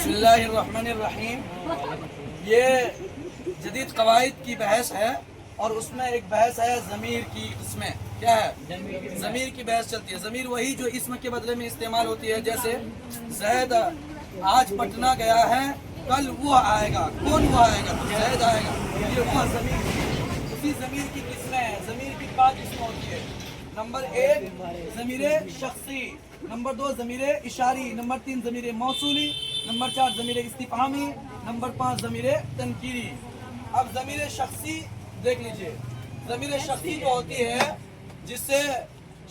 बिस्मिल्लाहिर्रहमानिर्रहीम। ये जदीद कवायद की बहस है और उसमें एक बहस है ज़मीर की। इसमें क्या है? ज़मीर की बहस चलती है। ज़मीर वही जो इसम के बदले में इस्तेमाल होती है। जैसे ज़ैद आज पटना गया है, कल वो आएगा। कौन वो आएगा? तो ज़ैद आएगा। ये वो ज़मीर, उसी ज़मीर की किस्में हैं। ज़मीर की 5 किस्में होती है। नंबर 1 ज़मीर शख्सी, नंबर 2 ज़मीर इशारी, नंबर 3 ज़मीर मौसूली, नंबर 4 ज़मीर इस्तिफ़हामी, नंबर 5 ज़मीर तनकीरी। अब ज़मीर शख्सी देख लीजिए। ज़मीर शख्सी जो होती है जिससे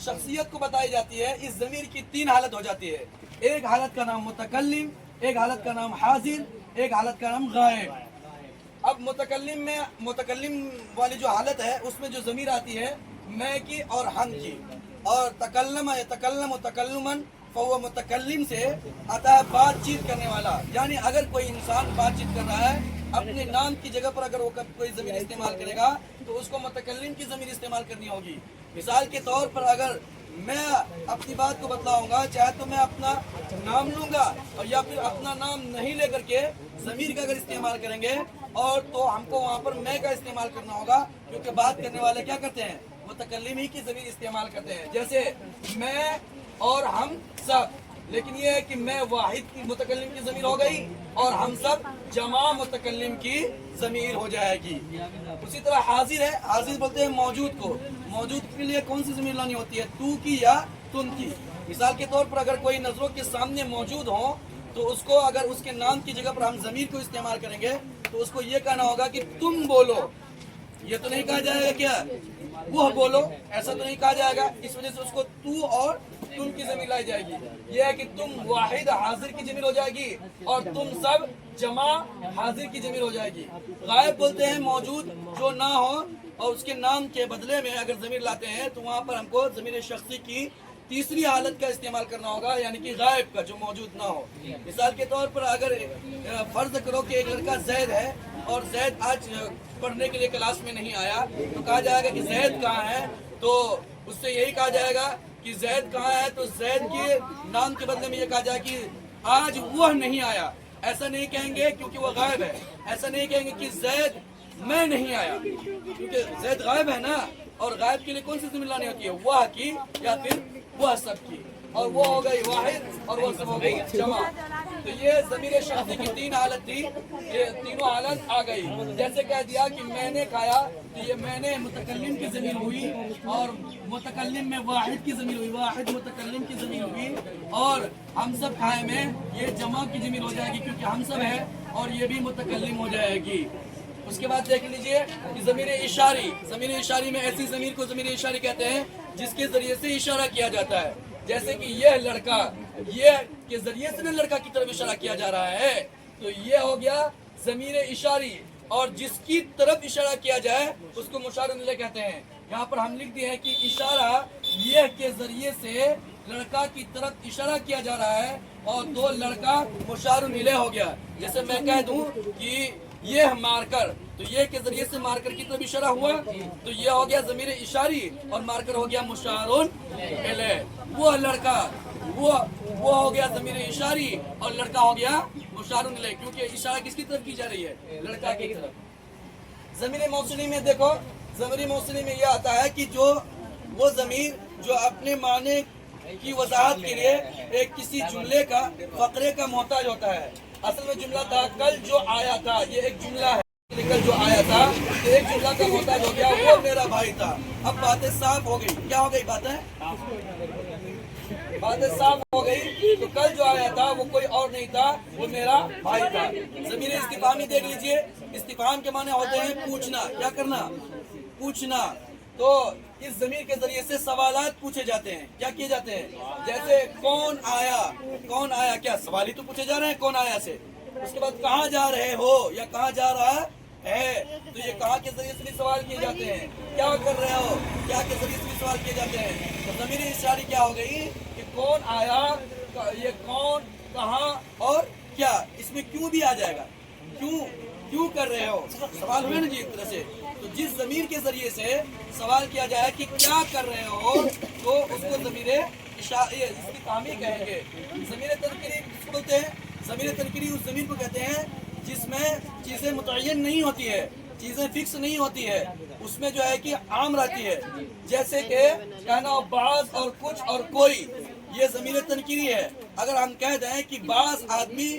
शख्सियत को बताई जाती है, इस ज़मीर की 3 हालत हो जाती है। एक हालत का नाम मुतकल्लिम, एक हालत का नाम हाजिर, एक हालत का नाम गायब। अब मुतकल्लिम वाली जो हालत है उसमें जो ज़मीर आती है मैं की और हम की, और तकल्लुमन फहुव मुतकल्लिम से आता है बातचीत करने वाला। यानी अगर कोई इंसान बातचीत कर रहा है, अपने नाम की जगह पर अगर वो कोई ज़मीर इस्तेमाल करेगा तो उसको मुतकल्लिम की ज़मीर इस्तेमाल करनी होगी। मिसाल के तौर पर अगर मैं अपनी बात को बतलाऊंगा, चाहे तो मैं अपना नाम लूंगा और या फिर अपना नाम नहीं लेकर के ज़मीर का अगर इस्तेमाल करेंगे, और तो हमको वहाँ पर मैं का इस्तेमाल करना होगा, क्योंकि बात करने वाले क्या करते हैं? मुतकल्लिम ही की ज़मीर इस्तेमाल करते हैं। जैसे मैं और हम सब, लेकिन ये है कि मैं वाहिद की मुतकल्लिम की ज़मीर हो गई और हम सब जमा मुतकल्लिम की ज़मीर हो जाएगी। उसी तरह हाजिर है। हाजिर बोलते हैं मौजूद को। मौजूद के लिए कौन सी ज़मीर लानी होती है? तू की या तुम की। मिसाल के तौर पर अगर कोई नज़रों के सामने मौजूद हो तो उसको अगर उसके नाम की जगह पर हम ज़मीर को इस्तेमाल करेंगे तो उसको ये कहना होगा कि तुम बोलो। ये तो नहीं कहा जाएगा क्या वो बोलो, ऐसा तो नहीं कहा जाएगा। इस वजह से उसको तू और तुम की ज़मीर लाई जाएगी। यह है कि तुम वाहिद हाजिर की ज़मीर हो जाएगी और तुम सब जमा हाजिर की ज़मीर हो जाएगी। गायब बोलते हैं मौजूद जो ना हो, और उसके नाम के बदले में अगर ज़मीर लाते हैं तो वहाँ पर हमको ज़मीर शख्सी की तीसरी हालत का इस्तेमाल करना होगा, यानी कि गायब का, जो मौजूद ना हो। मिसाल के तौर पर अगर फर्ज करो कि एक लड़का जैद है और जैद आज पढ़ने के लिए क्लास में नहीं आया, तो कहा जाएगा कि जैद कहाँ है? तो उससे यही कहा जाएगा कि जैद कहाँ है, तो जैद के नाम के बदले में ये कहा जाए कि आज वह नहीं आया। ऐसा नहीं कहेंगे क्योंकि वह गायब है। ऐसा नहीं कहेंगे कि जैद मैं नहीं आया, क्योंकि जैद गायब है ना। और गायब के लिए कौन सी ज़मीर लानी होती है? वह की या फिर वह सब की, और वो हो गई वाहिद और वह सब हो गई जमा। तो ये ज़मीर शख्सी की 3 हालत थी, ये तीनों हालत आ गई। जैसे कह दिया कि मैंने खाया, तो ये मैंने मुतकल्लिम की ज़मीर हुई और मुतकल्लिम में वाहिद की ज़मीर हुई, वाहिद मुतकल्लिम की ज़मीर हुई, और हम सब खाए में ये जमा की ज़मीर हो जाएगी क्योंकि हम सब है, और ये भी मुतकल्लिम हो जाएगी। उसके बाद देख लीजिए कि ज़मीर इशारी। ज़मीर इशारी में ऐसी ज़मीर को ज़मीर इशारी कहते हैं जिसके ज़रिए से इशारा किया जाता है। जैसे कि यह लड़का, ये के ज़रिए से लड़का की तरफ इशारा किया जा रहा है, तो ये हो गया ज़मीर इशारी। और जिसकी तरफ इशारा किया जाए उसको मुशारुन इलैह कहते हैं। यहाँ पर हम लिख दिए हैं कि इशारा यह के ज़रिए से लड़का की तरफ इशारा किया जा रहा है, और दो लड़का मुशारुन इलैह हो गया। जैसे मैं कह दूं कि ये मार्कर, तो ये के जरिए से मार्कर की तरफ इशारा हुआ, तो ये हो गया ज़मीर इशारी और मार्कर हो गया मुशारुन इलैह। वो लड़का, वो हो गया ज़मीर इशारी और लड़का हो गया मुशारुन इलैह, क्योंकि इशारा किसकी तरफ की जा रही है? लड़का की तरफ। ज़मीर मौसूली में देखो, ज़मीर मौसूली में यह आता है कि जो वो ज़मीर जो अपने माने की वजाहत के लिए एक किसी जुमले का फकरे का मोहताज होता है। असल में जुमला था कल जो आया था, ये एक जुमला है। कल जो आया था तो एक जुमला का मोहताज हो गया, वो मेरा भाई था। अब बातें साफ हो गई। क्या हो गई? बातें साफ हो गई। तो कल जो आया था वो कोई और नहीं था, वो मेरा भाई था। ज़मीर इस्तिफ़हामी देख लीजिए। इस्तिफ़हाम के माने होते हैं पूछना। क्या करना? पूछना। तो इस ज़मीर के जरिए से सवालात पूछे जाते हैं। क्या किए जाते हैं? जैसे कौन आया? कौन आया? क्या सवाल ही तो पूछे जा रहे हैं कौन आया से। उसके बाद कहाँ जा रहे हो या कहाँ जा रहा है, तो ये कहाँ के जरिए से भी सवाल किए जाते हैं। क्या कर रहे हो? क्या के जरिए से भी सवाल किए जाते हैं। तो ज़मीर इशारी क्या हो गई कि कौन आया, ये कौन, कहाँ और क्या। इसमें क्यों भी आ जाएगा। क्यों कर रहे हो, सवाल हुए ना जी एक तरह से। तो जिस ज़मीर के जरिए से सवाल किया जाए कि क्या कर रहे हो, तो उसको ज़मीर इस्तिफ़हामी कहेंगे। ज़मीर तनकीरी बोलते हैं। ضمیر تنکیری اس ضمیر کو کہتے ہیں جس میں چیزیں متعین نہیں ہوتی ہے، چیزیں فکس نہیں ہوتی ہے، اس میں جو ہے کہ عام رہتی ہے، جیسے کہ کہنا بعض اور کچھ اور کوئی، یہ ضمیر تنکیری ہے۔ اگر ہم کہہ دیں کہ بعض آدمی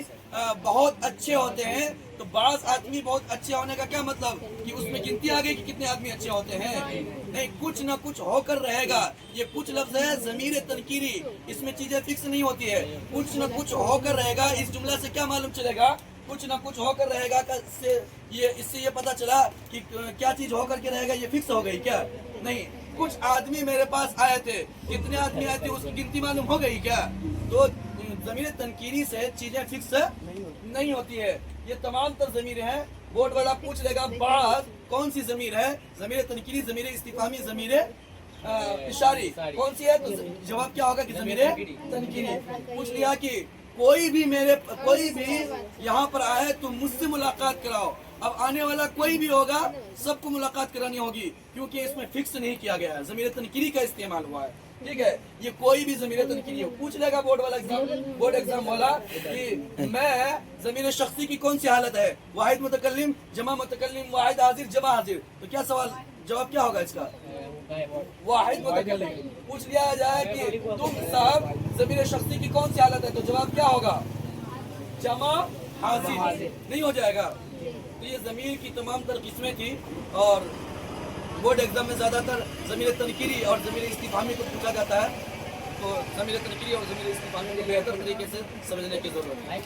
بہت اچھے ہوتے ہیں تو بعض آدمی بہت اچھے ہونے کا کیا مطلب کہ اس میں گنتی آ گئی کہ کتنے آدمی اچھے ہوتے ہیں؟ نہیں، کچھ نہ کچھ ہو کر رہے گا۔ یہ کچھ لفظ ہے ضمیر تنکیری، اس میں چیزیں فکس نہیں ہوتی ہے، کچھ نہ کچھ ہو کر رہے گا۔ اس جملہ سے کیا معلوم چلے گا؟ کچھ نہ کچھ ہو کر رہے گا، اس سے یہ پتا چلا کہ کیا چیز ہو کر کے رہے گا، یہ فکس ہو گئی کیا؟ نہیں، کچھ آدمی میرے پاس آئے تھے، کتنے آدمی آئے تھے اس کی گنتی معلوم ہو گئی کیا؟ تو ضمیر تنکیری سے چیزیں فکس نہیں ہوتی ہے۔ یہ تمام تر ضمیر ہیں۔ بورڈ والا پوچھ لے گا بعض کون سی ضمیر ہے؟ ضمیر تنکیری، ضمیر استفہامی، ضمیر اشاری کون سی ہے؟ تو جواب کیا ہوگا کہ ضمیر تنکیری۔ پوچھ لیا کہ کوئی بھی یہاں پر آئے تو مجھ سے ملاقات کراؤ، اب آنے والا کوئی بھی ہوگا سب کو ملاقات کرانی ہوگی، کیونکہ اس میں فکس نہیں کیا گیا ہے، ضمیر تنکیری کا استعمال ہوا ہے۔ ٹھیک ہے، یہ کوئی بھی ضمیر تنکیری ہو۔ پوچھ لے گا بورڈ ایگزام والا کہ میں ضمیر شخصی کی کون سی حالت ہے؟ واحد متکلم، جمع متکلم، واحد حاضر، جمع حاضر، تو کیا جواب کیا ہوگا اس کا؟ واحد متکلم۔ پوچھ لیا جائے کہ تم صاحب ضمیر شخصی کی کون سی حالت ہے، تو جواب کیا ہوگا؟ جمع حاضر نہیں ہو جائے گا۔ تو یہ ضمیر کی تمام تر قسمیں تھی، اور بورڈ ایگزام میں زیادہ تر ضمیر تنکیری اور ضمیر استفہامی کو پوچھا جاتا ہے، تو ضمیر تنکیری اور ضمیر استفہامی کو بہتر طریقے سے سمجھنے کی ضرورت ہے۔